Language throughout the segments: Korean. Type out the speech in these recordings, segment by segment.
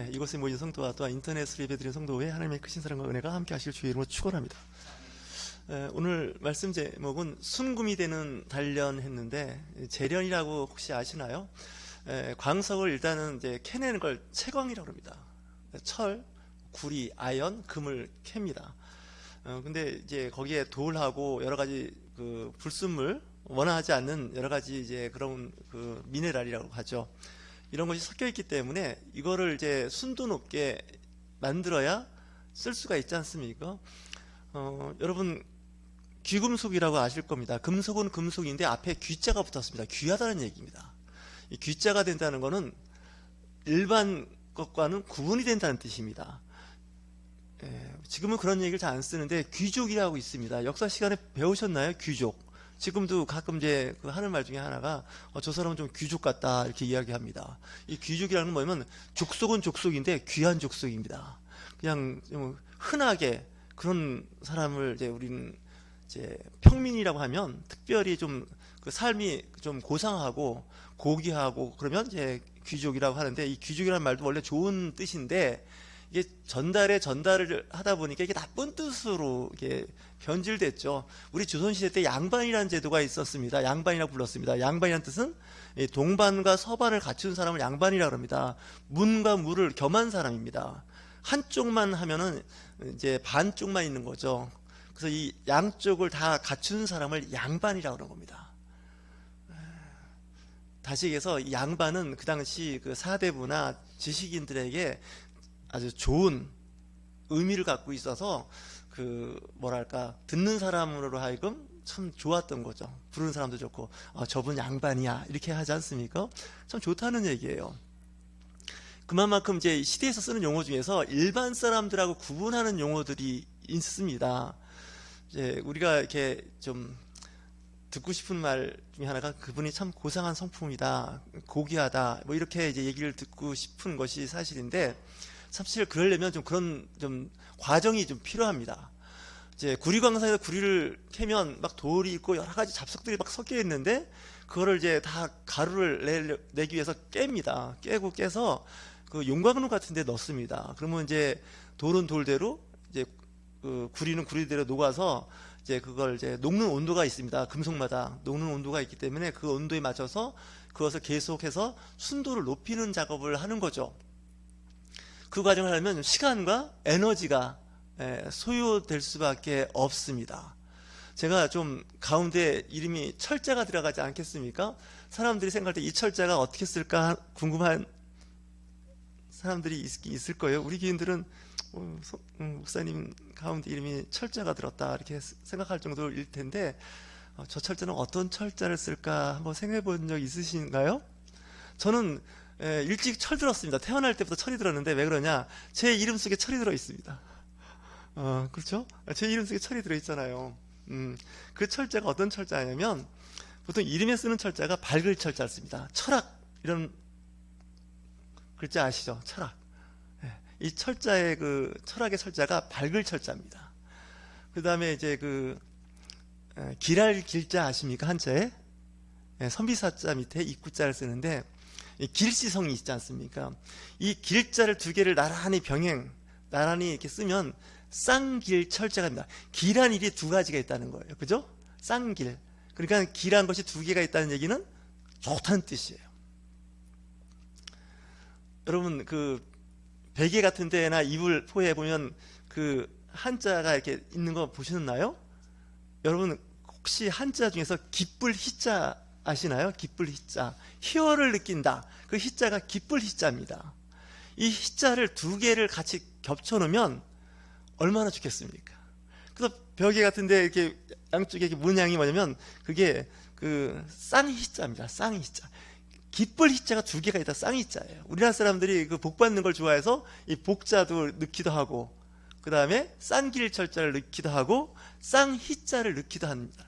이곳에 모인 성도와 또한 인터넷으로 예배드린 성도 외에 하나님의 크신 사랑과 은혜가 함께 하실 주의 이름으로 축원합니다. 오늘 말씀 제목은 순금이 되는 단련했는데, 재련이라고 혹시 아시나요? 광석을 일단은 이제 캐내는 걸 채광이라고 합니다. 철, 구리, 아연, 금을 캡니다. 근데 이제 거기에 돌하고 여러 가지 그 불순물, 원하지 않는 여러 가지 이제 그런 그 미네랄이라고 하죠. 이런 것이 섞여 있기 때문에 이거를 이제 순도 높게 만들어야 쓸 수가 있지 않습니까? 여러분, 귀금속이라고 아실 겁니다. 금속은 금속인데 앞에 귀자가 붙었습니다. 귀하다는 얘기입니다. 이 귀자가 된다는 것은 일반 것과는 구분이 된다는 뜻입니다. 지금은 그런 얘기를 잘 안 쓰는데 귀족이라고 있습니다. 역사 시간에 배우셨나요? 귀족. 지금도 가끔 이제 하는 말 중에 하나가 저 사람은 좀 귀족 같다 이렇게 이야기합니다. 이 귀족이라는 건 뭐냐면 족속은 족속인데 귀한 족속입니다. 그냥 좀 흔하게 그런 사람을 이제 우리는 이제 평민이라고 하면 특별히 좀 그 삶이 좀 고상하고 고귀하고 그러면 이제 귀족이라고 하는데, 이 귀족이라는 말도 원래 좋은 뜻인데 이게 전달을 하다 보니까 이게 나쁜 뜻으로 이게 변질됐죠. 우리 조선시대 때 양반이라는 제도가 있었습니다. 양반이라고 불렀습니다. 양반이라는 뜻은 동반과 서반을 갖춘 사람을 양반이라고 합니다. 문과 무를 겸한 사람입니다. 한쪽만 하면은 이제 반쪽만 있는 거죠. 그래서 이 양쪽을 다 갖춘 사람을 양반이라고 하는 겁니다. 다시 얘기해서 이 양반은 그 당시 그 사대부나 지식인들에게 아주 좋은 의미를 갖고 있어서 그 뭐랄까 듣는 사람으로 하여금 참 좋았던 거죠. 부르는 사람도 좋고 저분 양반이야 이렇게 하지 않습니까? 참 좋다는 얘기예요. 그만큼 이제 시대에서 쓰는 용어 중에서 일반 사람들하고 구분하는 용어들이 있습니다. 이제 우리가 이렇게 좀 듣고 싶은 말 중에 하나가 그분이 참 고상한 성품이다, 고귀하다, 뭐 이렇게 이제 얘기를 듣고 싶은 것이 사실인데, 사실 그러려면 좀 그런 좀 과정이 좀 필요합니다. 이제 구리광산에서 구리를 캐면 막 돌이 있고 여러 가지 잡석들이 막 섞여 있는데 그거를 이제 다 가루를 내기 위해서 깹니다. 깨서 그 용광로 같은 데 넣습니다. 그러면 이제 돌은 돌대로 이제 그 구리는 구리대로 녹아서 이제 그걸 이제 녹는 온도가 있습니다. 금속마다 녹는 온도가 있기 때문에 그 온도에 맞춰서 그것을 계속해서 순도를 높이는 작업을 하는 거죠. 그 과정을 하려면 시간과 에너지가 소요될 수밖에 없습니다. 제가 좀 가운데 이름이 철자가 들어가지 않겠습니까? 사람들이 생각할 때 이 철자가 어떻게 쓸까 궁금한 사람들이 있을 거예요. 우리 교인들은 목사님 가운데 이름이 철자가 들었다 이렇게 생각할 정도일 텐데, 저 철자는 어떤 철자를 쓸까 한번 생각해 본 적 있으신가요? 저는 일찍 철 들었습니다. 태어날 때부터 철이 들었는데 왜 그러냐? 제 이름 속에 철이 들어 있습니다. 그렇죠? 제 이름 속에 철이 들어 있잖아요. 그 철자가 어떤 철자냐면 보통 이름에 쓰는 철자가 밝을 철자를 씁니다. 철학 이런 글자 아시죠? 철학. 이 철자의 그 철학의 철자가 밝을 철자입니다. 그 다음에 이제 그 길할 길자 아십니까? 한자에 선비사자 밑에 입구자를 쓰는데 길시성이 있지 않습니까? 이 길자를 두 개를 나란히 나란히 이렇게 쓰면 쌍길 철자가 됩니다. 길한 일이 두 가지가 있다는 거예요. 그죠? 쌍길. 그러니까 길한 것이 두 개가 있다는 얘기는 좋다는 뜻이에요. 여러분, 그 베개 같은 데나 이불 포에 보면 그 한자가 이렇게 있는 거 보셨나요? 여러분, 혹시 한자 중에서 기쁠 희자 아시나요? 기쁠 희자. 희열을 느낀다. 그 희자가 기쁠 희자입니다. 이 희자를 두 개를 같이 겹쳐 놓으면 얼마나 좋겠습니까? 그래서 벽에 같은데 이렇게 양쪽에 이렇게 문양이 뭐냐면 그게 그 쌍희자입니다. 쌍희자. 기쁠 희자가 두 개가 있다. 쌍희자예요. 우리나라 사람들이 그 복 받는 걸 좋아해서 이 복자도 넣기도 하고, 그 다음에 쌍길 철자를 넣기도 하고, 쌍희자를 넣기도 합니다.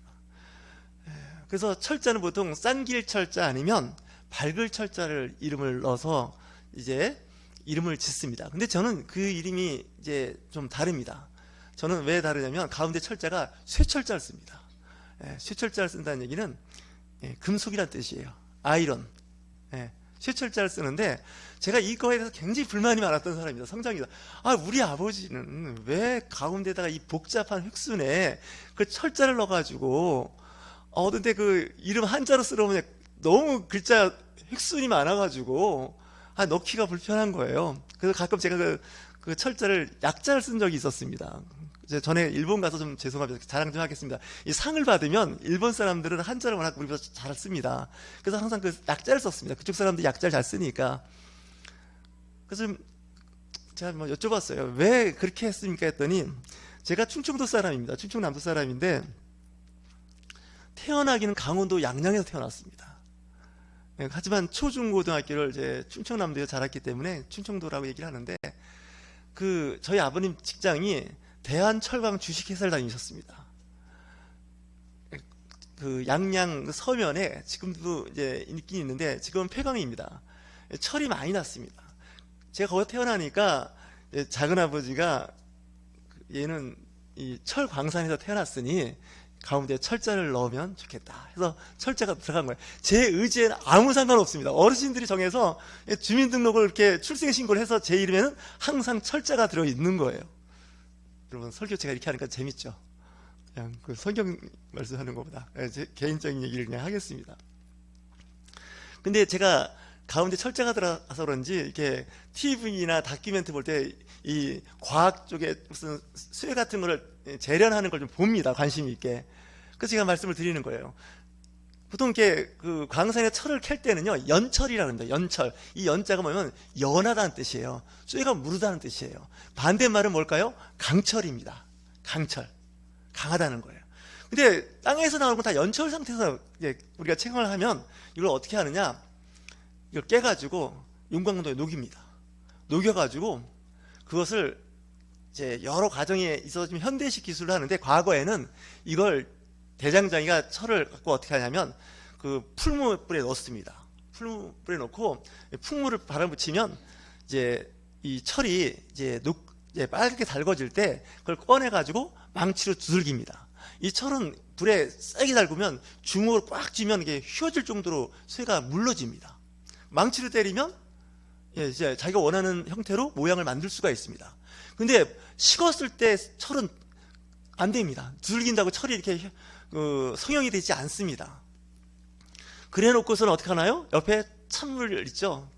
그래서 철자는 보통 쌍길 철자 아니면 밝을 철자를 이름을 넣어서 이제 이름을 짓습니다. 근데 저는 그 이름이 이제 좀 다릅니다. 저는 왜 다르냐면 가운데 철자가 쇠철자를 씁니다. 쇠철자를 쓴다는 얘기는 금속이라는 뜻이에요. 아이런. 쇠철자를 쓰는데 제가 이거에 대해서 굉장히 불만이 많았던 사람입니다. 성장이다. 우리 아버지는 왜 가운데다가 이 복잡한 획순에 그 철자를 넣어가지고 근데 그 이름 한자로 쓰려면 너무 글자 획순이 많아가지고 넣기가 불편한 거예요. 그래서 가끔 제가 그 철자를 약자를 쓴 적이 있었습니다. 이제 전에 일본 가서 좀 죄송합니다. 자랑 좀 하겠습니다. 이 상을 받으면 일본 사람들은 한자를 워낙 우리보다 잘 씁니다. 그래서 항상 그 약자를 썼습니다. 그쪽 사람들이 약자를 잘 쓰니까. 그래서 좀 제가 뭐 여쭤봤어요. 왜 그렇게 했습니까? 했더니 제가 충청도 사람입니다. 충청남도 사람인데 태어나기는 강원도 양양에서 태어났습니다. 하지만 초중고등학교를 이제 충청남도에서 자랐기 때문에 충청도라고 얘기를 하는데 저희 아버님 직장이 대한철강 주식회사를 다니셨습니다. 그 양양 서면에 지금도 이제 있긴 있는데 지금은 폐광입니다. 철이 많이 났습니다. 제가 거기서 태어나니까 작은 아버지가 얘는 이 철광산에서 태어났으니 가운데 철자를 넣으면 좋겠다 해서 철자가 들어간 거예요. 제 의지에는 아무 상관없습니다. 어르신들이 정해서 주민등록을 이렇게 출생신고를 해서 제 이름에는 항상 철자가 들어있는 거예요. 여러분 설교 제가 이렇게 하니까 재밌죠? 그냥 그 성경 말씀하는 것보다 제 개인적인 얘기를 그냥 하겠습니다. 근데 제가 가운데 철자가 들어가서 그런지 이렇게 TV나 다큐멘트 볼 때 이 과학 쪽에 무슨 쇠 같은 거를 재련하는 걸 좀 봅니다. 관심 있게. 그래서 제가 말씀을 드리는 거예요. 보통 이렇게 그 광산에 철을 캘 때는요, 연철이라고 합니다. 연철. 이 연자가 뭐냐면 연하다는 뜻이에요. 쇠가 무르다는 뜻이에요. 반대말은 뭘까요? 강철입니다. 강철. 강하다는 거예요. 근데 땅에서 나오는 건 다 연철 상태에서 우리가 채광을 하면 이걸 어떻게 하느냐? 이걸 깨가지고 용광로에 녹입니다. 녹여가지고 그것을 이제 여러 과정에 있어서 지금 현대식 기술을 하는데 과거에는 이걸 대장장이가 철을 갖고 어떻게 하냐면 그 풀무불에 넣습니다. 풀무불에 넣고 풍물을 바라붙이면 이제 이 철이 이제 빨갛게 달궈질 때 그걸 꺼내가지고 망치로 두들깁니다. 이 철은 불에 세게 달구면 주먹으로 꽉 쥐면 이게 휘어질 정도로 쇠가 물러집니다. 망치로 때리면 이제 자기가 원하는 형태로 모양을 만들 수가 있습니다. 근데 식었을 때 철은 안 됩니다. 두들긴다고 철이 이렇게 성형이 되지 않습니다. 그래 놓고서는 어떻게 하나요? 옆에 찬물 있죠?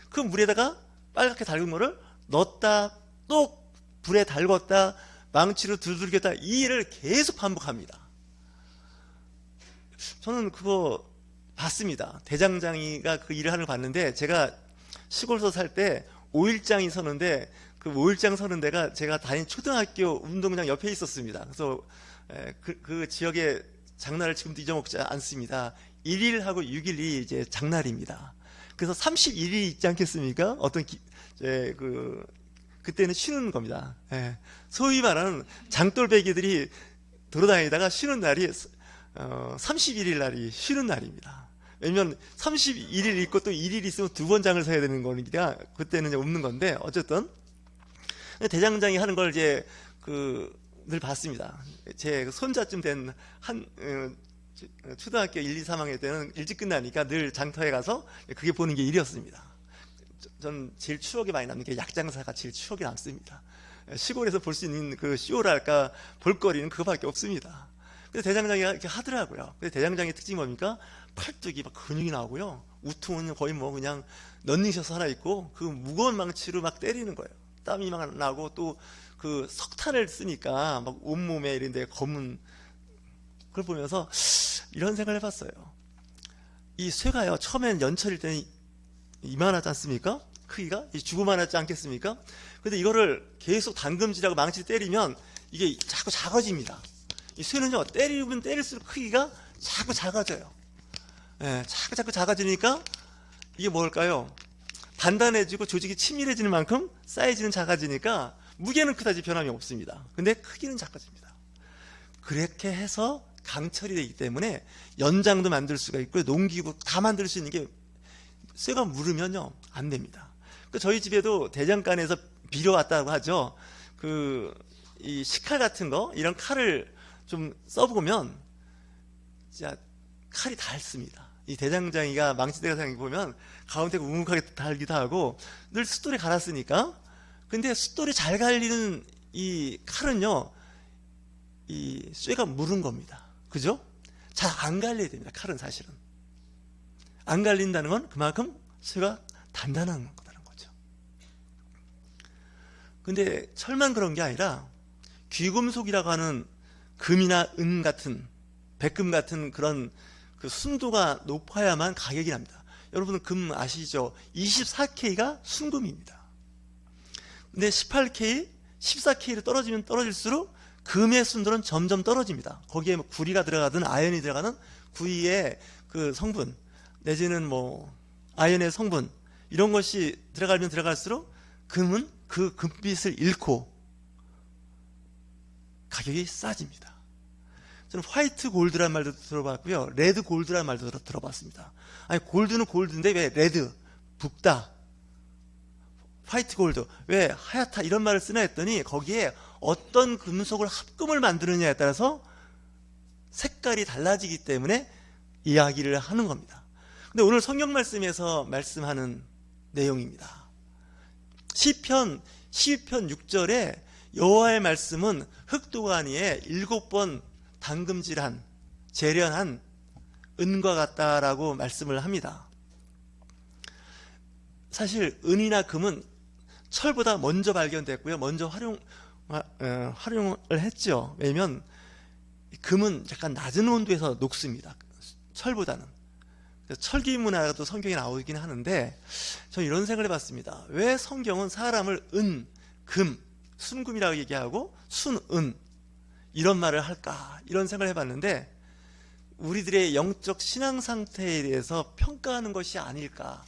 그 물에다가 빨갛게 달군 거를 넣었다 또 불에 달궜다 망치로 두들겼다 이 일을 계속 반복합니다. 저는 그거 봤습니다. 대장장이가 그 일을 하는 걸 봤는데 제가 시골서 살 때 5일장이 서는데 그 5일장 서는 데가 제가 다닌 초등학교 운동장 옆에 있었습니다. 그래서 그 지역의 장날을 지금도 잊어먹지 않습니다. 1일하고 6일이 이제 장날입니다. 그래서 31일이 있지 않겠습니까? 그때는 쉬는 겁니다. 소위 말하는 장돌배기들이 돌아다니다가 쉬는 날이 31일 날이 쉬는 날입니다. 왜냐면 31일 있고 또 1일 있으면 두 번 장을 서야 되는 거니까 그때는 이제 없는 건데 어쨌든 대장장이 하는 걸 이제 늘 봤습니다. 제 손자쯤 된 초등학교 1, 2, 3학년 때는 일찍 끝나니까 늘 장터에 가서 그게 보는 게 일이었습니다. 전 제일 추억이 많이 남는 게 약장사가 제일 추억이 남습니다. 시골에서 볼 수 있는 그 쇼랄까 볼거리는 그거밖에 없습니다. 그래서 대장장이가 이렇게 하더라고요. 그래서 대장장이 특징이 뭡니까? 팔뚝이 막 근육이 나오고요. 우퉁은 거의 뭐 그냥 런닝셔츠 하나 입고 그 무거운 망치로 막 때리는 거예요. 땀이 막 나고 또 그 석탄을 쓰니까 막 온몸에 이런 데 검은 그걸 보면서 이런 생각을 해봤어요. 이 쇠가요 처음엔 연철일 때는 이만하지 않습니까? 크기가 주고만하지 않겠습니까? 근데 이거를 계속 당금질하고 망치를 때리면 이게 자꾸 작아집니다. 이 쇠는요 때리면 때릴수록 크기가 자꾸 작아져요. 자꾸 작아지니까 이게 뭘까요? 단단해지고 조직이 치밀해지는 만큼 사이즈는 작아지니까 무게는 그다지 변함이 없습니다. 근데 크기는 작아집니다. 그렇게 해서 강철이 되기 때문에 연장도 만들 수가 있고 농기구 다 만들 수 있는 게 쇠가 무르면요 안 됩니다. 저희 집에도 대장간에서 빌어왔다고 하죠. 이 식칼 같은 거 이런 칼을 좀 써보면 진짜 칼이 닳습니다. 이 대장장이가 망치대장이 보면 가운데가 우묵하게 달기도 하고 늘 숫돌이 갈았으니까. 근데 숫돌이 잘 갈리는 이 칼은요, 이 쇠가 무른 겁니다. 그죠? 잘 안 갈려야 됩니다. 칼은 사실은 안 갈린다는 건 그만큼 쇠가 단단한 거라는 거죠. 근데 철만 그런 게 아니라 귀금속이라고 하는 금이나 은 같은, 백금 같은 그런 그 순도가 높아야만 가격이 납니다. 여러분은 금 아시죠? 24K가 순금입니다. 근데 18K, 14K로 떨어지면 떨어질수록 금의 순도는 점점 떨어집니다. 거기에 뭐 구리가 들어가든 아연이 들어가는 구리의 그 성분, 내지는 뭐 아연의 성분, 이런 것이 들어가면 들어갈수록 금은 그 금빛을 잃고 가격이 싸집니다. 저는 화이트 골드란 말도 들어봤고요, 레드 골드란 말도 들어봤습니다. 아니, 골드는 골드인데 왜 레드, 붉다, 화이트 골드, 왜 하얗다 이런 말을 쓰나 했더니 거기에 어떤 금속을 합금을 만드느냐에 따라서 색깔이 달라지기 때문에 이야기를 하는 겁니다. 근데 오늘 성경 말씀에서 말씀하는 내용입니다. 시편 12편 6절에 여호와의 말씀은 흑도가니에 7번 담금질한, 재련한 은과 같다라고 말씀을 합니다. 사실 은이나 금은 철보다 먼저 발견됐고요, 먼저 활용을 했죠. 왜냐면 금은 약간 낮은 온도에서 녹습니다, 철보다는. 철기 문화도 성경에 나오긴 하는데, 저는 이런 생각을 해봤습니다. 왜 성경은 사람을 은, 금, 순금이라고 얘기하고 순은 이런 말을 할까, 이런 생각을 해봤는데, 우리들의 영적 신앙 상태에 대해서 평가하는 것이 아닐까.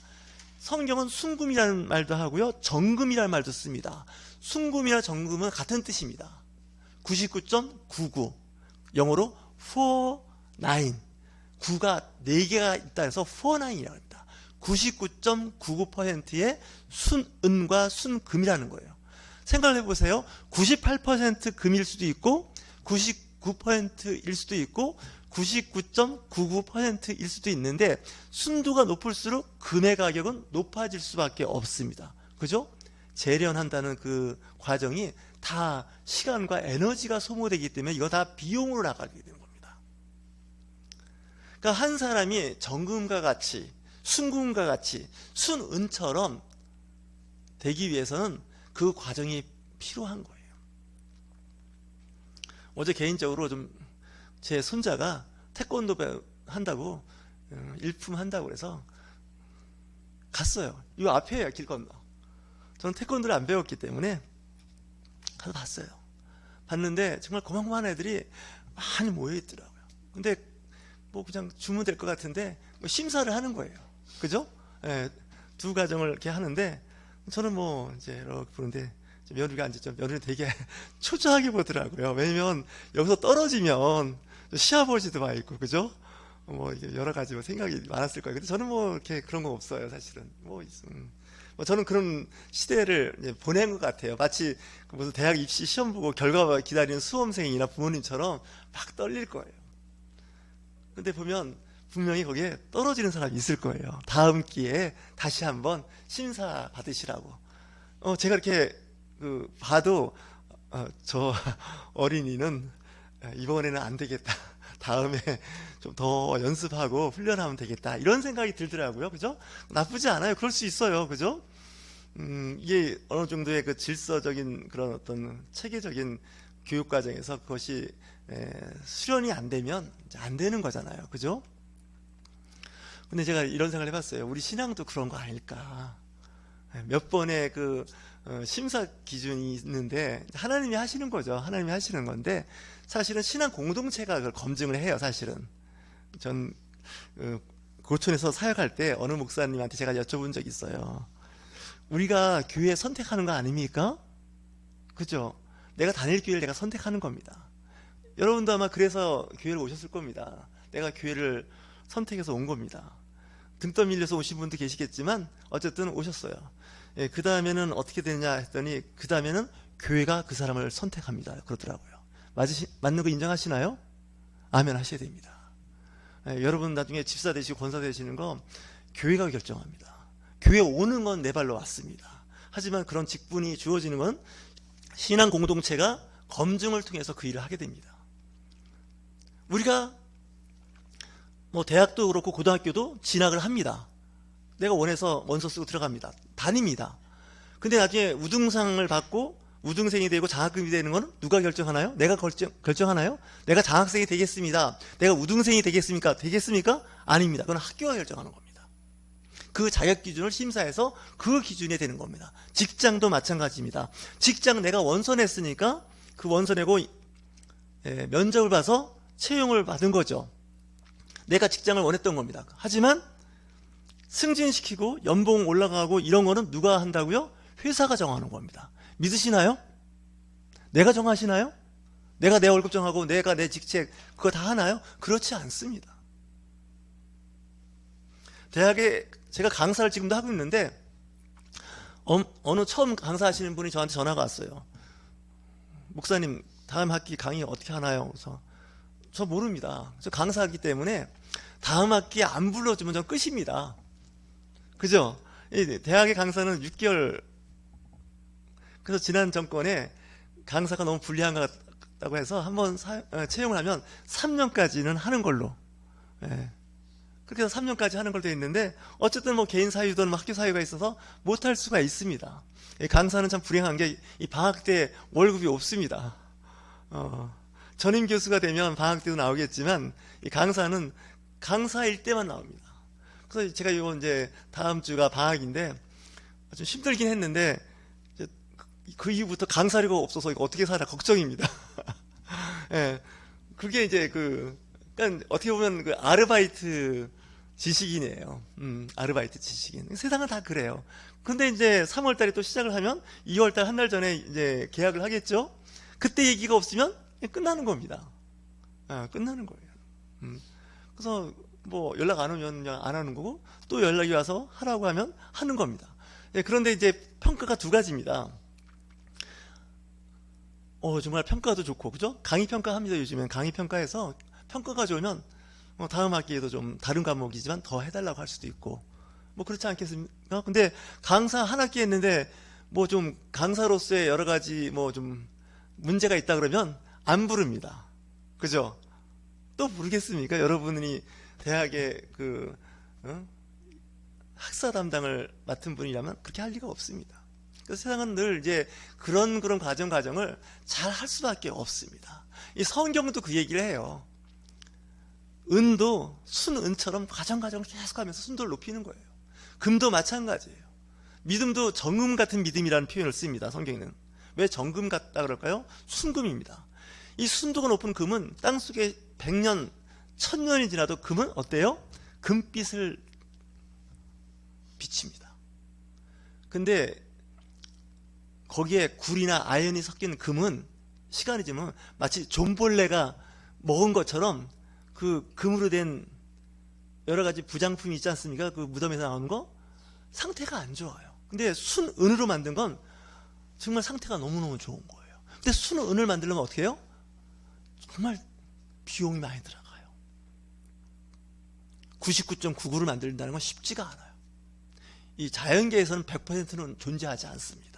성경은 순금이라는 말도 하고요, 정금이라는 말도 씁니다. 순금이나 정금은 같은 뜻입니다. 99.99, 영어로 49, 9가 4개가 있다 해서 49이라고 합니다. 99.99%의 순은과 순금이라는 거예요. 생각을 해보세요. 98% 금일 수도 있고 99%일 수도 있고 99.99%일 수도 있는데, 순도가 높을수록 금의 가격은 높아질 수밖에 없습니다. 그죠? 재련한다는 그 과정이 다 시간과 에너지가 소모되기 때문에 이거 다 비용으로 나가게 되는 겁니다. 그러니까 한 사람이 정금과 같이, 순금과 같이, 순은처럼 되기 위해서는 그 과정이 필요한 거예요. 어제 개인적으로 좀 제 손자가 태권도 한다고, 일품 한다고 그래서 갔어요. 이 앞에요, 길 건너. 저는 태권도를 안 배웠기 때문에 가서 봤어요. 봤는데 정말 고만고만 애들이 많이 모여 있더라고요. 근데 뭐 그냥 주면 될 것 같은데 뭐 심사를 하는 거예요. 그죠? 예, 두 가정을 이렇게 하는데, 저는 뭐 이제 이렇게 보는데 며느리가 앉았죠. 며느리 되게 초조하게 보더라고요. 왜냐면 여기서 떨어지면 시아버지도 와 있고, 그죠? 뭐 여러 가지 생각이 많았을 거예요. 근데 저는 뭐 이렇게 그런 거 없어요, 사실은. 뭐 저는 그런 시대를 보낸 것 같아요. 마치 무슨 대학 입시 시험 보고 결과 기다리는 수험생이나 부모님처럼 막 떨릴 거예요. 근데 보면 분명히 거기에 떨어지는 사람이 있을 거예요. 다음 기회에 다시 한번 심사 받으시라고. 제가 이렇게 봐도 저 어린이는 이번에는 안 되겠다, 다음에 좀 더 연습하고 훈련하면 되겠다, 이런 생각이 들더라고요. 그죠? 나쁘지 않아요. 그럴 수 있어요. 그죠? 이게 어느 정도의 그 질서적인 그런 어떤 체계적인 교육 과정에서 그것이 수련이 안 되면 이제 안 되는 거잖아요. 그죠? 근데 제가 이런 생각을 해봤어요. 우리 신앙도 그런 거 아닐까. 몇 번의 그 심사 기준이 있는데 하나님이 하시는 거죠. 하나님이 하시는 건데, 사실은 신앙 공동체가 그걸 검증을 해요. 사실은 전 고촌에서 사역할 때 어느 목사님한테 제가 여쭤본 적이 있어요. 우리가 교회 선택하는 거 아닙니까? 그죠? 내가 다닐 교회를 내가 선택하는 겁니다. 여러분도 아마 그래서 교회를 오셨을 겁니다. 내가 교회를 선택해서 온 겁니다. 등 떠밀려서 오신 분도 계시겠지만 어쨌든 오셨어요. 예, 그 다음에는 어떻게 되냐 했더니, 그 다음에는 교회가 그 사람을 선택합니다, 그러더라고요. 맞는 거 인정하시나요? 아멘 하셔야 됩니다. 여러분 나중에 집사 되시고 권사 되시는 거 교회가 결정합니다. 교회 오는 건 내 발로 왔습니다. 하지만 그런 직분이 주어지는 건 신앙 공동체가 검증을 통해서 그 일을 하게 됩니다. 우리가 뭐 대학도 그렇고 고등학교도 진학을 합니다. 내가 원해서 원서 쓰고 들어갑니다. 다닙니다. 근데 나중에 우등상을 받고 우등생이 되고 장학금이 되는 건 누가 결정하나요? 내가 결정하나요? 내가 장학생이 되겠습니다. 내가 우등생이 되겠습니까? 되겠습니까? 아닙니다. 그건 학교가 결정하는 겁니다. 그 자격 기준을 심사해서 그 기준에 되는 겁니다. 직장도 마찬가지입니다. 직장 내가 원서 냈으니까 그 원서 내고 면접을 봐서 채용을 받은 거죠. 내가 직장을 원했던 겁니다. 하지만 승진시키고 연봉 올라가고 이런 거는 누가 한다고요? 회사가 정하는 겁니다. 믿으시나요? 내가 정하시나요? 내가 내 월급 정하고 내가 내 직책 그거 다 하나요? 그렇지 않습니다. 대학에 제가 강사를 지금도 하고 있는데 어느 처음 강사하시는 분이 저한테 전화가 왔어요. 목사님 다음 학기 강의 어떻게 하나요? 그래서 저 모릅니다. 저 강사하기 때문에 다음 학기에 안 불러주면 전 끝입니다. 그죠? 대학의 강사는 6개월. 그래서 지난 정권에 강사가 너무 불리한 것 같다고 해서 한번 채용을 하면 3년까지는 하는 걸로. 그렇게 해서 3년까지 하는 걸로 되어 있는데 어쨌든 뭐 개인 사유든 학교 사유가 있어서 못할 수가 있습니다. 강사는 참 불행한 게 이 방학 때 월급이 없습니다. 전임 교수가 되면 방학 때도 나오겠지만 이 강사는 강사일 때만 나옵니다. 그래서 제가 이거 이제 다음 주가 방학인데 좀 힘들긴 했는데 그 이후부터 강사료가 없어서 이거 어떻게 살아 걱정입니다. 예, 그게 이제 그러니까 어떻게 보면 그 아르바이트 지식인이에요. 아르바이트 지식인. 세상은 다 그래요. 근데 이제 3월 달에 또 시작을 하면 2월 달 한 달 전에 이제 계약을 하겠죠. 그때 얘기가 없으면 끝나는 겁니다. 끝나는 거예요. 그래서 뭐 연락 안 오면 그냥 안 하는 거고 또 연락이 와서 하라고 하면 하는 겁니다. 그런데 이제 평가가 두 가지입니다. 정말 평가도 좋고 그죠? 강의 평가합니다. 요즘엔 강의 평가해서 평가가 좋으면 다음 학기에도 좀 다른 과목이지만 더 해달라고 할 수도 있고 뭐 그렇지 않겠습니까? 근데 강사 한 학기 했는데 뭐 좀 강사로서의 여러 가지 뭐 좀 문제가 있다 그러면 안 부릅니다. 그죠? 또 부르겠습니까? 여러분이 대학의 학사 담당을 맡은 분이라면 그렇게 할 리가 없습니다. 그래서 세상은 늘 이제 그런 과정을 잘 할 수밖에 없습니다. 이 성경도 그 얘기를 해요. 은도 순은처럼 과정을 계속하면서 순도를 높이는 거예요. 금도 마찬가지예요. 믿음도 정금 같은 믿음이라는 표현을 씁니다. 성경에는. 왜 정금 같다 그럴까요? 순금입니다. 이 순도가 높은 금은 땅속에 100년, 1000년이 지나도 금은 어때요? 금빛을 비칩니다. 근데 거기에 굴이나 아연이 섞인 금은 시간이 지나면 마치 존벌레가 먹은 것처럼 그 금으로 된 여러 가지 부장품이 있지 않습니까? 그 무덤에서 나오는 거 상태가 안 좋아요. 근데 순은으로 만든 건 정말 상태가 너무너무 좋은 거예요. 근데 순은을 만들려면 어떻게 해요? 정말 비용이 많이 들어가요. 99.99를 만든다는 건 쉽지가 않아요. 이 자연계에서는 100%는 존재하지 않습니다.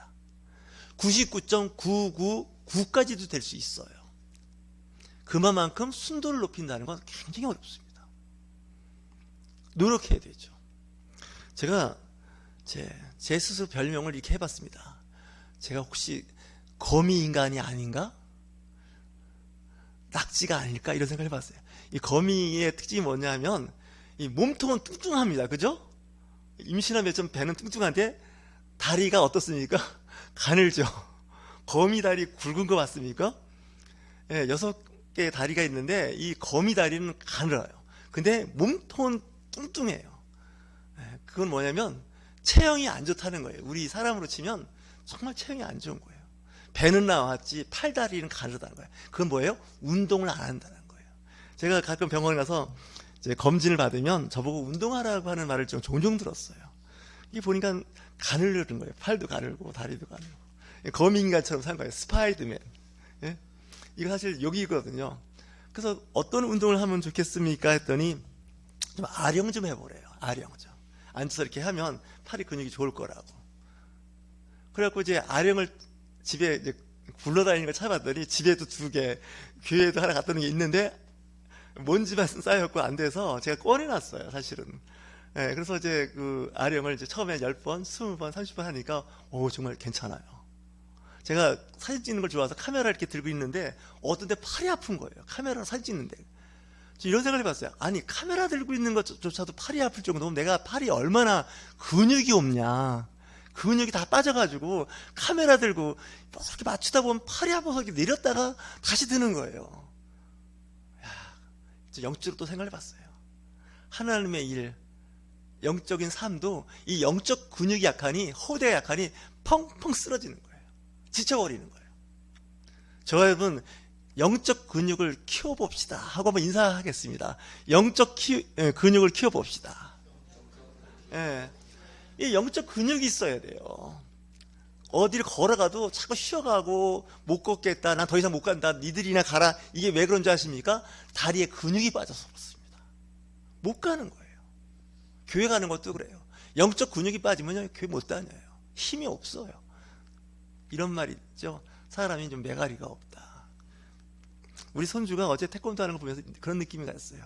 99.999까지도 될 수 있어요. 그만큼 순도를 높인다는 건 굉장히 어렵습니다. 노력해야 되죠. 제가 제 스스로 별명을 이렇게 해봤습니다. 제가 혹시 거미인간이 아닌가? 낙지가 아닐까? 이런 생각을 해봤어요. 이 거미의 특징이 뭐냐면 이 몸통은 뚱뚱합니다. 그죠? 임신하면 좀 배는 뚱뚱한데 다리가 어떻습니까? 가늘죠. 거미 다리 굵은 거 맞습니까? 6개의 다리가 있는데 이 거미 다리는 가늘어요. 근데 몸통은 뚱뚱해요. 그건 뭐냐면 체형이 안 좋다는 거예요. 우리 사람으로 치면 정말 체형이 안 좋은 거예요. 배는 나왔지 팔다리는 가늘다는 거예요. 그건 뭐예요? 운동을 안 한다는 거예요. 제가 가끔 병원에 가서 이제 검진을 받으면 저보고 운동하라고 하는 말을 좀 종종 들었어요. 이게 보니까 가늘는 거예요. 팔도 가늘고 다리도 가늘고. 거미인간처럼 산 거예요. 스파이더맨. 이거 사실 여기거든요. 그래서 어떤 운동을 하면 좋겠습니까? 했더니 좀 아령 좀 해보래요. 아령 좀. 앉아서 이렇게 하면 팔이 근육이 좋을 거라고. 그래갖고 이제 아령을 집에 이제 굴러다니는 걸 찾아봤더니 집에도 2개, 교회에도 하나 갖다 놓은 게 있는데 먼지만 쌓였고 안 돼서 제가 꺼내놨어요, 사실은. 예, 그래서 이제 그 아령을 이제 처음에 10번, 20번, 30번 하니까, 정말 괜찮아요. 제가 사진 찍는 걸 좋아해서 카메라 이렇게 들고 있는데, 어떤 데 팔이 아픈 거예요. 카메라로 사진 찍는데. 이런 생각을 해봤어요. 아니, 카메라 들고 있는 것조차도 팔이 아플 정도면 내가 팔이 얼마나 근육이 없냐. 근육이 다 빠져가지고, 카메라 들고, 이렇게 맞추다 보면 팔이 아파서 이렇게 내렸다가 다시 드는 거예요. 영적으로 또 생각해봤어요. 하나님의 일, 영적인 삶도 이 영적 근육이 약하니, 허대가 약하니 펑펑 쓰러지는 거예요. 지쳐버리는 거예요. 저와 여러분, 영적 근육을 키워봅시다 하고 한번 인사하겠습니다. 영적 근육을 키워봅시다. 예. 이 영적 근육이 있어야 돼요. 어디를 걸어가도 자꾸 쉬어가고 못 걷겠다, 난 더 이상 못 간다, 니들이나 가라. 이게 왜 그런지 아십니까? 다리에 근육이 빠져서 그렇습니다. 못 가는 거예요. 교회 가는 것도 그래요. 영적 근육이 빠지면 교회 못 다녀요. 힘이 없어요. 이런 말이 있죠. 사람이 좀 매가리가 없다. 우리 손주가 어제 태권도 하는 거 보면서 그런 느낌이 갔어요.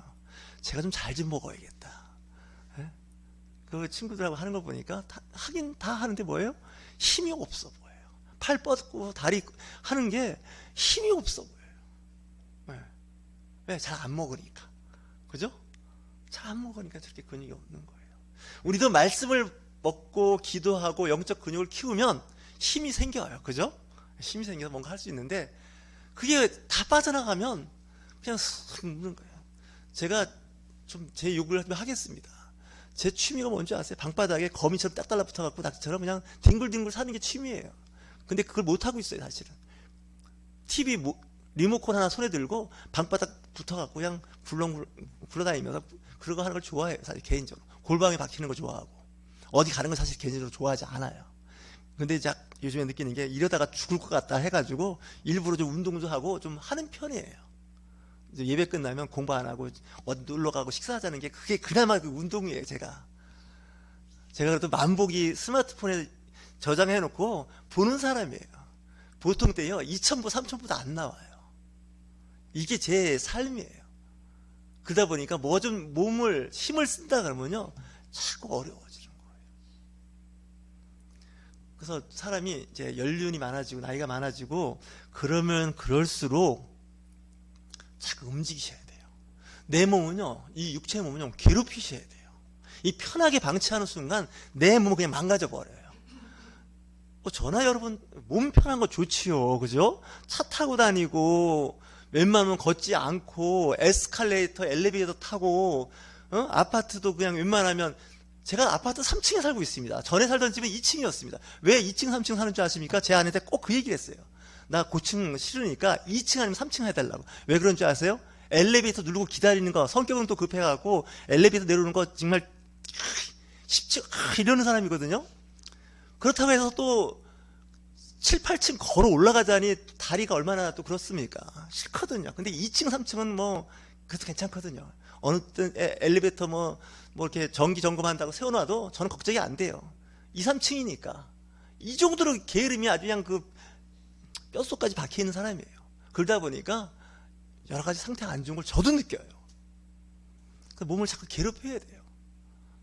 제가 좀 잘 좀 먹어야겠다. 예? 그 친구들하고 하는 거 보니까 하긴 다 하는데 뭐예요? 힘이 없어 보여요. 팔 뻗고 다리 하는 게 힘이 없어 보여요. 왜? 잘 안 먹으니까. 그죠? 잘 안 먹으니까 저렇게 근육이 없는 거예요. 우리도 말씀을 먹고 기도하고 영적 근육을 키우면 힘이 생겨요. 그죠? 힘이 생겨서 뭔가 할 수 있는데 그게 다 빠져나가면 그냥 슥 묻는 거예요. 제가 좀 제 욕을 좀 하겠습니다. 제 취미가 뭔지 아세요? 방바닥에 거미처럼 딱 달라붙어갖고 낙지처럼 그냥 뒹굴뒹굴 사는 게 취미예요. 근데 그걸 못하고 있어요, 사실은. TV 리모컨 하나 손에 들고 방바닥 붙어갖고 그냥 굴러다니면서 그런 거 하는 걸 좋아해요, 사실 개인적으로. 골방에 박히는 거 좋아하고. 어디 가는 건 사실 개인적으로 좋아하지 않아요. 근데 이제 요즘에 느끼는 게 이러다가 죽을 것 같다 해가지고 일부러 좀 운동 좀 하고 좀 하는 편이에요. 이제 예배 끝나면 공부 안 하고 어디 놀러 가고 식사하자는 게 그게 그나마 그 운동이에요. 제가 그래도 만보기 스마트폰에 저장해 놓고 보는 사람이에요. 보통 때요 2,000보 3,000보도 안 나와요. 이게 제 삶이에요. 그러다 보니까 뭐 좀 몸을 힘을 쓴다 그러면요 자꾸 어려워지는 거예요. 그래서 사람이 이제 연륜이 많아지고 나이가 많아지고 그러면 그럴수록 자꾸 움직이셔야 돼요. 내 몸은요, 이 육체의 몸은요, 괴롭히셔야 돼요. 이 편하게 방치하는 순간 내 몸은 그냥 망가져 버려요. 저나 여러분 몸 편한 거 좋지요, 그죠? 차 타고 다니고 웬만하면 걷지 않고 에스컬레이터, 엘리베이터 타고 아파트도 그냥 웬만하면 제가 아파트 3층에 살고 있습니다. 전에 살던 집은 2층이었습니다. 왜 2층, 3층 사는 줄 아십니까? 제 아내한테 꼭 그 얘기를 했어요. 나 고층 싫으니까 2층 아니면 3층 해달라고. 왜 그런 줄 아세요? 엘리베이터 누르고 기다리는 거, 성격은 또 급해갖고 엘리베이터 내려오는 거 정말 쉽지 이러는 사람이거든요. 그렇다고 해서 또 7, 8층 걸어 올라가자니 다리가 얼마나 또 그렇습니까? 싫거든요. 근데 2층, 3층은 뭐 그래도 괜찮거든요. 어느 때 엘리베이터 뭐 이렇게 정기 점검한다고 세워놔도 저는 걱정이 안 돼요. 2, 3층이니까. 이 정도로 게으름이 아주 그냥 그 뼛속까지 박혀있는 사람이에요. 그러다 보니까 여러 가지 상태가 안 좋은 걸 저도 느껴요. 몸을 자꾸 괴롭혀야 돼요.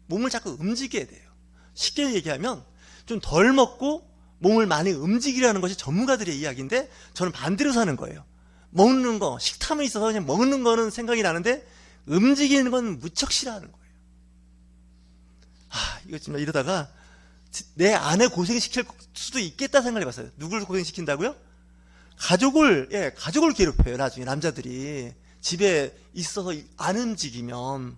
몸을 자꾸 움직여야 돼요. 쉽게 얘기하면 좀 덜 먹고 몸을 많이 움직이라는 것이 전문가들의 이야기인데 저는 반대로 사는 거예요. 먹는 거, 식탐이 있어서 그냥 먹는 거는 생각이 나는데 움직이는 건 무척 싫어하는 거예요. 이거 정말 이러다가 내 아내 고생시킬 수도 있겠다 생각을 해봤어요. 누굴 고생시킨다고요? 가족을 괴롭혀요. 나중에 남자들이 집에 있어서 안 움직이면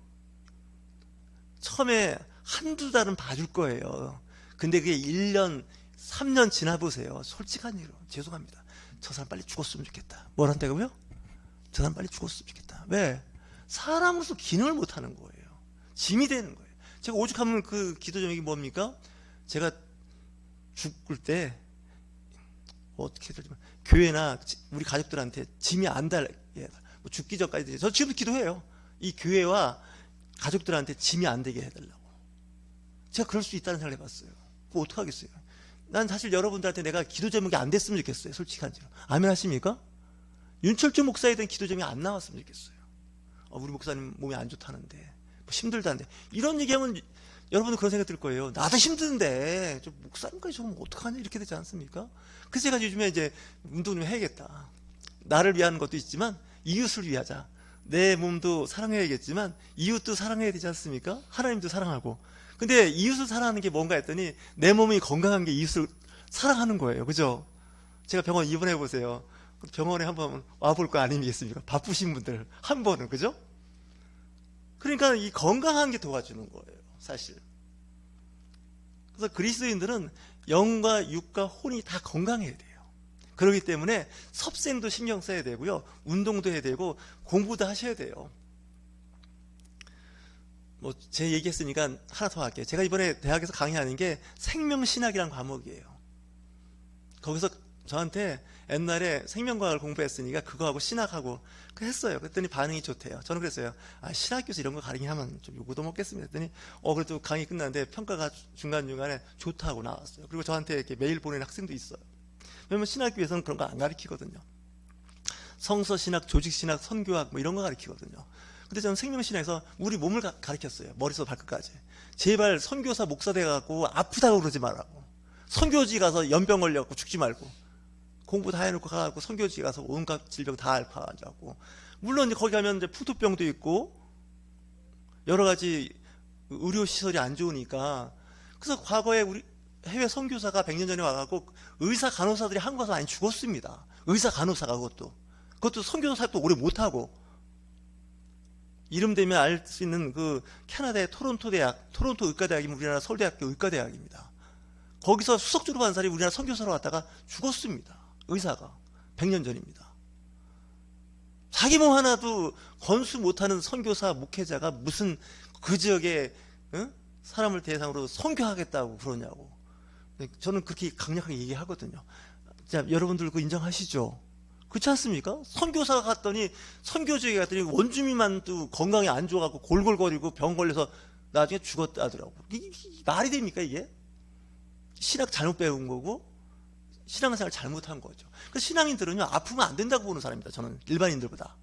처음에 한두 달은 봐줄 거예요. 근데 그게 1년 3년 지나보세요. 솔직한 얘기로 죄송합니다. 저 사람 빨리 죽었으면 좋겠다. 뭘 한다고요? 저 사람 빨리 죽었으면 좋겠다. 왜? 사람으로서 기능을 못하는 거예요. 짐이 되는 거예요. 제가 오죽하면 그 기도 제목이 뭡니까? 제가 죽을 때 어떻게 되지만 교회나 우리 가족들한테 짐이 안 달, 뭐 죽기 전까지 저 지금도 기도해요. 이 교회와 가족들한테 짐이 안 되게 해달라고. 제가 그럴 수 있다는 생각을 해봤어요. 그거 어떡하겠어요. 난 사실 여러분들한테 내가 기도 제목이 안 됐으면 좋겠어요. 솔직한지로. 아멘 하십니까? 윤철주 목사에 대한 기도 제목이 안 나왔으면 좋겠어요. 우리 목사님 몸이 안 좋다는데, 뭐 힘들다는데, 이런 얘기하면 여러분들 그런 생각 들 거예요. 나도 힘든데 좀 목사님까지 저러면 어떡하냐, 이렇게 되지 않습니까? 그래서 제가 요즘에 이제 운동 좀 해야겠다. 나를 위한 것도 있지만 이웃을 위하자. 내 몸도 사랑해야겠지만 이웃도 사랑해야 되지 않습니까? 하나님도 사랑하고. 근데 이웃을 사랑하는 게 뭔가 했더니 내 몸이 건강한 게 이웃을 사랑하는 거예요. 그죠? 제가 병원 입원해 보세요. 병원에 한번 와볼 거 아니겠습니까? 바쁘신 분들 한 번은. 그죠? 그러니까 이 건강한 게 도와주는 거예요, 사실. 그래서 그리스도인들은 영과 육과 혼이 다 건강해야 돼요. 그렇기 때문에 섭생도 신경 써야 되고요, 운동도 해야 되고 공부도 하셔야 돼요. 뭐 제 얘기했으니까 하나 더 할게요. 제가 이번에 대학에서 강의하는 게 생명신학이라는 과목이에요. 거기서 저한테 옛날에 생명과학을 공부했으니까 그거하고 신학하고 했어요. 그랬더니 반응이 좋대요. 저는 그랬어요. 신학교에서 이런 거 가르치면 좀 요구도 먹겠습니다. 했더니 그래도 강의 끝났는데 평가가 중간중간에 좋다고 나왔어요. 그리고 저한테 이렇게 메일 보내는 학생도 있어요. 왜냐면 신학교에서는 그런 거 안 가르치거든요. 성서신학, 조직신학, 선교학 뭐 이런 거 가르치거든요. 근데 저는 생명신학에서 우리 몸을 가르쳤어요. 머리부터 발끝까지. 제발 선교사 목사 돼갖고 아프다고 그러지 말라고. 선교지 가서 연병 걸려갖고 죽지 말고. 공부 다 해놓고 가갖고 선교지 가서 온갖 질병 다 앓고 가가지고. 물론 이제 거기 가면 이제 푸드병도 있고 여러 가지 의료 시설이 안 좋으니까. 그래서 과거에 우리 해외 선교사가 100년 전에 와갖고 의사 간호사들이 한국 가서 많이 죽었습니다. 의사 간호사가 그것도 선교사 사업도 오래 못하고. 이름 되면 알 수 있는 그 캐나다의 토론토 대학, 토론토 의과대학이면 우리나라 서울대학교 의과대학입니다. 거기서 수석 졸업한 사람이 우리나라 선교사로 왔다가 죽었습니다. 의사가. 100년 전입니다. 자기 몸 하나도 건수 못하는 선교사 목회자가 무슨 그 지역에 사람을 대상으로 선교하겠다고 그러냐고. 저는 그렇게 강력하게 얘기하거든요. 자, 여러분들 그거 인정하시죠? 그렇지 않습니까? 선교사가 갔더니, 선교지에 갔더니 원주민만도 건강이 안 좋아갖고 골골거리고 병 걸려서 나중에 죽었다더라고. 이게 말이 됩니까, 이게? 신학 잘못 배운 거고 신앙생활 잘못한 거죠. 그래서 신앙인들은요, 아프면 안 된다고 보는 사람입니다. 저는 일반인들보다.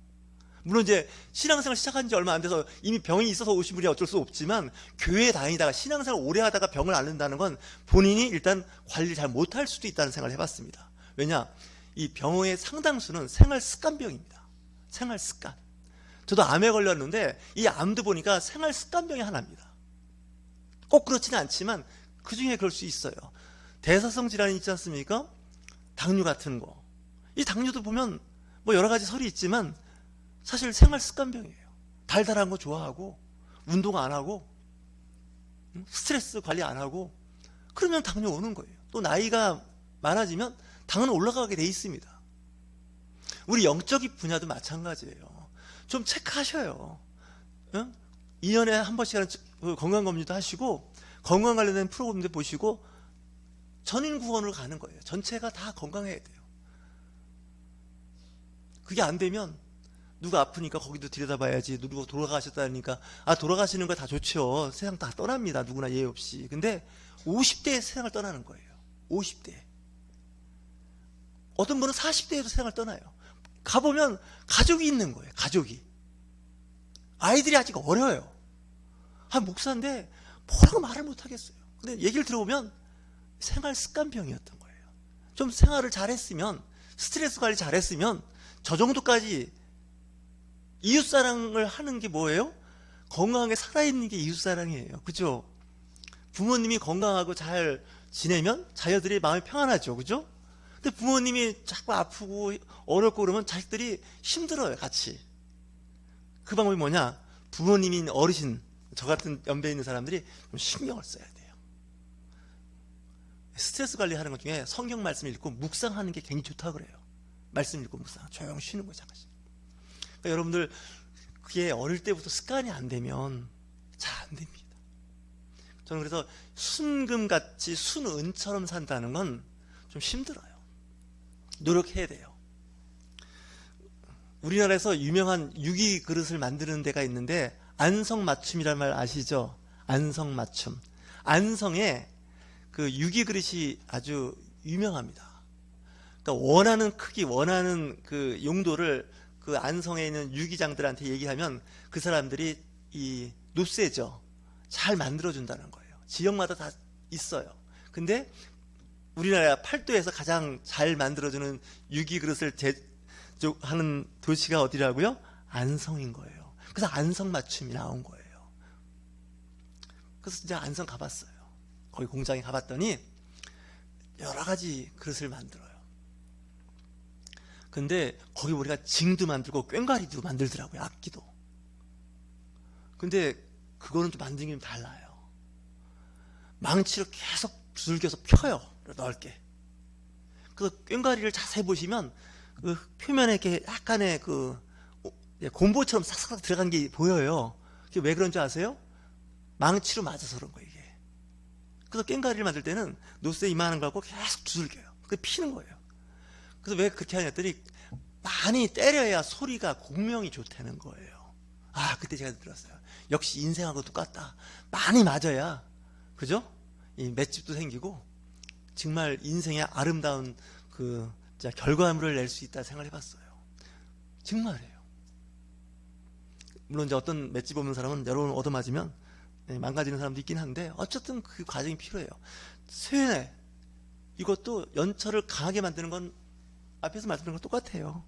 물론 이제 신앙생활 시작한 지 얼마 안 돼서 이미 병이 있어서 오신 분이 어쩔 수 없지만, 교회에 다니다가 신앙생활 오래 하다가 병을 앓는다는 건 본인이 일단 관리를 잘 못할 수도 있다는 생각을 해봤습니다. 왜냐? 이 병의 상당수는 생활 습관병입니다. 생활 습관. 저도 암에 걸렸는데 이 암도 보니까 생활 습관병이 하나입니다. 꼭 그렇지는 않지만 그 중에 그럴 수 있어요. 대사성 질환이 있지 않습니까? 당뇨 같은 거. 이 당뇨도 보면 뭐 여러 가지 설이 있지만 사실 생활 습관병이에요. 달달한 거 좋아하고 운동 안 하고 스트레스 관리 안 하고 그러면 당뇨 오는 거예요. 또 나이가 많아지면 당은 올라가게 돼 있습니다. 우리 영적인 분야도 마찬가지예요. 좀 체크하셔요. 2년에 한 번씩 하는 건강검진도 하시고 건강 관련된 프로그램도 보시고 전인구원으로 가는 거예요. 전체가 다 건강해야 돼요. 그게 안 되면 누가 아프니까 거기도 들여다봐야지, 누가 돌아가셨다니까 돌아가시는 거 다 좋죠. 세상 다 떠납니다. 누구나 예외 없이. 근데 50대에 세상을 떠나는 거예요. 50대. 어떤 분은 40대에도 세상을 떠나요. 가보면 가족이 있는 거예요. 가족이. 아이들이 아직 어려요. 목사인데 뭐라고 말을 못하겠어요. 근데 얘기를 들어보면 생활 습관병이었던 거예요. 좀 생활을 잘했으면, 스트레스 관리 잘했으면 저 정도까지. 이웃사랑을 하는 게 뭐예요? 건강하게 살아있는 게 이웃사랑이에요. 그죠? 부모님이 건강하고 잘 지내면 자녀들이 마음이 평안하죠. 그죠? 근데 부모님이 자꾸 아프고 어렵고 그러면 자식들이 힘들어요, 같이. 그 방법이 뭐냐? 부모님인 어르신, 저 같은 연배에 있는 사람들이 좀 신경을 써야 돼요. 스트레스 관리하는 것 중에 성경 말씀 읽고 묵상하는 게 굉장히 좋다고 그래요. 말씀 읽고 묵상, 조용히 쉬는 거죠. 그러니까 여러분들 그게 어릴 때부터 습관이 안 되면 잘 안 됩니다. 저는 그래서 순금같이 순은처럼 산다는 건 좀 힘들어요. 노력해야 돼요. 우리나라에서 유명한 유기 그릇을 만드는 데가 있는데 안성맞춤이란 말 아시죠? 안성맞춤. 안성에 그 유기 그릇이 아주 유명합니다. 그러니까 원하는 크기, 원하는 그 용도를 그 안성에 있는 유기장들한테 얘기하면 그 사람들이 이 눕세죠. 잘 만들어준다는 거예요. 지역마다 다 있어요. 근데 우리나라 팔도에서 가장 잘 만들어주는 유기 그릇을 제조하는 도시가 어디라고요? 안성인 거예요. 그래서 안성 맞춤이 나온 거예요. 그래서 진짜 안성 가봤어요. 거기 공장에 가봤더니 여러 가지 그릇을 만들어요. 근데 거기 우리가 징도 만들고 꽹과리도 만들더라고요. 악기도. 근데 그거는 좀 만드는 게 좀 달라요. 망치로 계속 두들겨서 펴요. 넓게. 그래서 꽹과리를 자세히 보시면 그 표면에 이렇게 약간의 그 곰보처럼 싹싹 들어간 게 보여요. 그게 왜 그런 줄 아세요? 망치로 맞아서 그런 거예요, 이게. 그래서 꽹과리를 만들 때는 노쇠 이만한 거 갖고 계속 두들겨요. 그게 피는 거예요. 그래서 왜 그렇게 하냐 했더니 많이 때려야 소리가 공명이 좋다는 거예요. 아, 그때 제가 들었어요. 역시 인생하고 똑같다. 많이 맞아야, 그죠? 이 맷집도 생기고 정말 인생의 아름다운 그 결과물을 낼 수 있다 생각을 해봤어요. 정말이에요. 물론 이제 어떤 맷집 없는 사람은 여러 번 얻어맞으면 망가지는 사람도 있긴 한데 어쨌든 그 과정이 필요해요. 쇠 이것도 연철을 강하게 만드는 건 앞에서 말씀드린 건 똑같아요.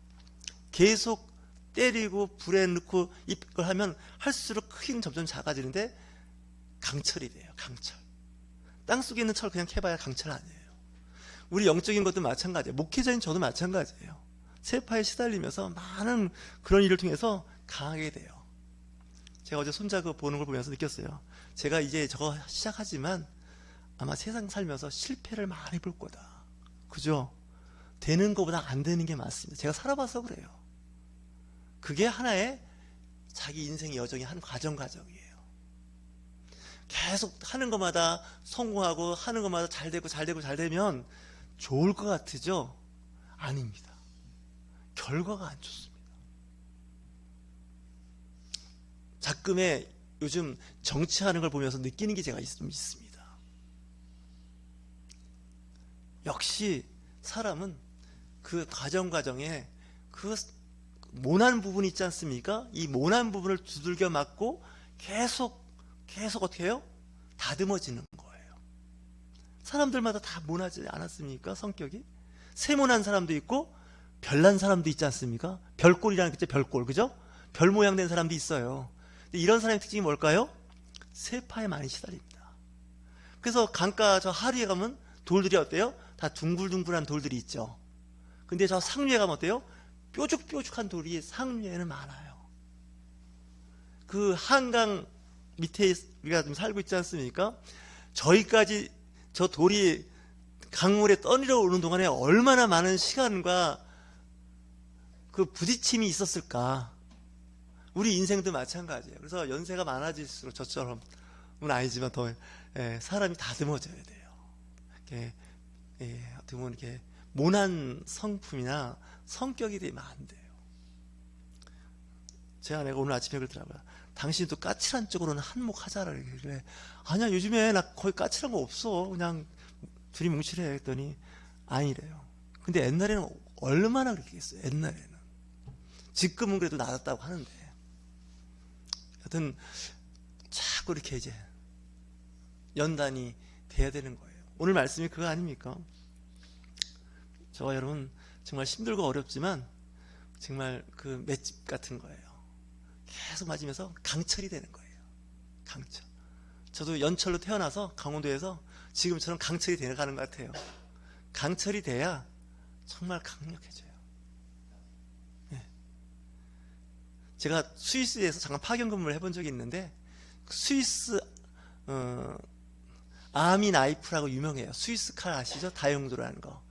계속 때리고 불에 넣고 이걸 하면 할수록 크기는 점점 작아지는데 강철이 돼요. 강철. 땅속에 있는 철 그냥 캐봐야 강철 아니에요. 우리 영적인 것도 마찬가지예요. 목회자인 저도 마찬가지예요. 세파에 시달리면서 많은 그런 일을 통해서 강하게 돼요. 제가 어제 손자 그 보는 걸 보면서 느꼈어요. 제가 이제 저거 시작하지만 아마 세상 살면서 실패를 많이 볼 거다. 그죠? 되는 것보다 안 되는 게 많습니다. 제가 살아봐서 그래요. 그게 하나의 자기 인생의 여정의 한 과정이에요. 계속 하는 것마다 성공하고 하는 것마다 잘 되면 좋을 것 같으죠? 아닙니다. 결과가 안 좋습니다. 가끔의 요즘 정치하는 걸 보면서 느끼는 게 제가 좀 있습니다. 역시 사람은 그 과정에 그 모난 부분이 있지 않습니까? 이 모난 부분을 두들겨 맞고 계속 어떻게 해요? 다듬어지는 거예요. 사람들마다 다 모나지 않았습니까? 성격이 세모난 사람도 있고 별난 사람도 있지 않습니까? 별꼴이라는 게 별꼴, 그죠? 별 모양 된 사람도 있어요. 근데 이런 사람의 특징이 뭘까요? 세파에 많이 시달립니다. 그래서 강가 저 하류에 가면 돌들이 어때요? 다 둥글둥글한 돌들이 있죠. 근데 저 상류에 가면 어때요? 뾰족뾰족한 돌이 상류에는 많아요. 그 한강 밑에 우리가 좀 살고 있지 않습니까? 저희까지 저 돌이 강물에 떠내려 오는 동안에 얼마나 많은 시간과 그 부딪힘이 있었을까. 우리 인생도 마찬가지예요. 그래서 연세가 많아질수록 저처럼은 아니지만 더 사람이 다듬어져야 돼요. 이렇게 어떻게 보면 이렇게 모난 성품이나 성격이 되면 안 돼요. 제 아내가 오늘 아침에 그러더라고요. 당신도 까칠한 쪽으로는 한몫하자라 그래. 아니야, 요즘에 나 거의 까칠한 거 없어. 그냥 둘이 뭉치래 했더니 아니래요. 근데 옛날에는 얼마나 그렇게 했어요. 옛날에는. 지금은 그래도 나았다고 하는데. 하여튼 자꾸 이렇게 이제 연단이 돼야 되는 거예요. 오늘 말씀이 그거 아닙니까? 저와 여러분 정말 힘들고 어렵지만 정말 그 맷집 같은 거예요. 계속 맞으면서 강철이 되는 거예요. 강철. 저도 연철로 태어나서 강원도에서 지금처럼 강철이 되어가는 것 같아요. 강철이 돼야 정말 강력해져요. 네. 제가 스위스에서 잠깐 파견 근무를 해본 적이 있는데 스위스 아미 나이프라고 유명해요. 스위스 칼 아시죠? 다용도라는 거.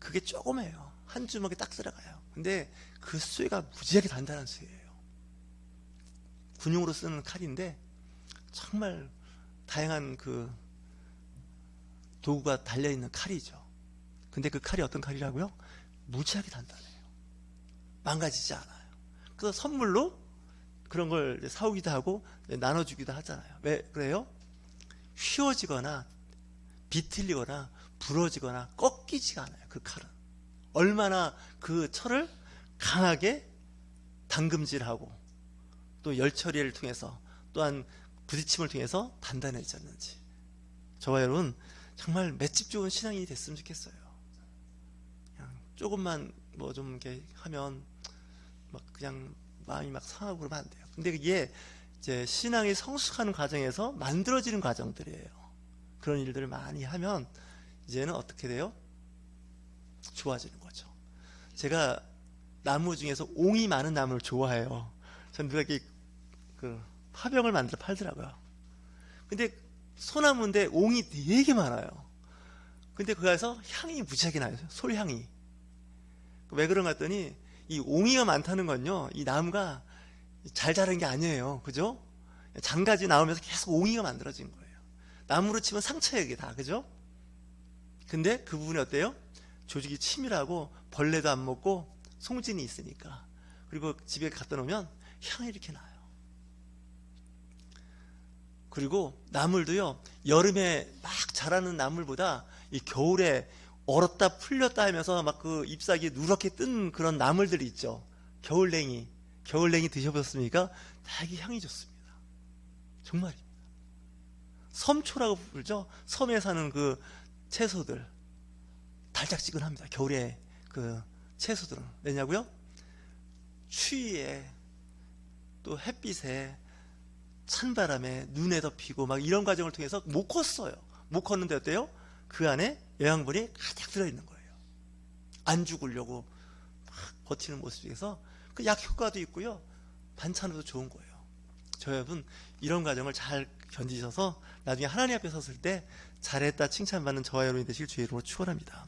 그게 조그매요. 한 주먹에 딱 들어가요. 근데 그 쇠가 무지하게 단단한 쇠예요. 군용으로 쓰는 칼인데 정말 다양한 그 도구가 달려있는 칼이죠. 근데 그 칼이 어떤 칼이라고요? 무지하게 단단해요. 망가지지 않아요. 그래서 선물로 그런 걸 이제 사오기도 하고 나눠주기도 하잖아요. 왜 그래요? 휘어지거나 비틀리거나 부러지거나 꺾이지가 않아요. 그 칼은 얼마나 그 철을 강하게 당금질하고 또 열처리를 통해서 또한 부딪힘을 통해서 단단해졌는지. 저와 여러분 정말 맷집 좋은 신앙인이 됐으면 좋겠어요. 그냥 조금만 뭐 좀 이렇게 하면 막 그냥 마음이 막 상하고 그러면 안 돼요. 근데 그게 이제 신앙이 성숙하는 과정에서 만들어지는 과정들이에요. 그런 일들을 많이 하면 이제는 어떻게 돼요? 좋아지는 거죠. 제가 나무 중에서 옹이 많은 나무를 좋아해요. 전 누가 이렇게 그 파병을 만들어 팔더라고요. 근데 소나무인데 옹이 되게 많아요. 근데 거기서 향이 무지하게 나요. 솔향이. 왜 그런가 했더니 이 옹이가 많다는 건요, 이 나무가 잘 자란 게 아니에요. 그죠? 장가지 나오면서 계속 옹이가 만들어진 거예요. 나무로 치면 상처예요, 이게 다. 그죠? 근데 그 부분이 어때요? 조직이 치밀하고 벌레도 안 먹고 송진이 있으니까. 그리고 집에 갖다 놓으면 향이 이렇게 나요. 그리고 나물도요, 여름에 막 자라는 나물보다 이 겨울에 얼었다 풀렸다 하면서 막 그 잎사귀 누렇게 뜬 그런 나물들이 있죠. 겨울냉이 드셔보셨습니까? 되게 향이 좋습니다. 정말입니다. 섬초라고 부르죠. 섬에 사는 그 채소들 달짝지근합니다. 겨울에 그 채소들은 왜냐고요? 추위에 또 햇빛에 찬바람에 눈에 덮이고 막 이런 과정을 통해서 못 컸어요. 못 컸는데 어때요? 그 안에 영양분이 가득 들어있는 거예요. 안 죽으려고 막 버티는 모습에서 그 약 효과도 있고요, 반찬으로도 좋은 거예요. 저 여러분 이런 과정을 잘 견디셔서 나중에 하나님 앞에 섰을 때 잘했다 칭찬받는 저와 여러분이 되실 주의 이름으로 축원합니다.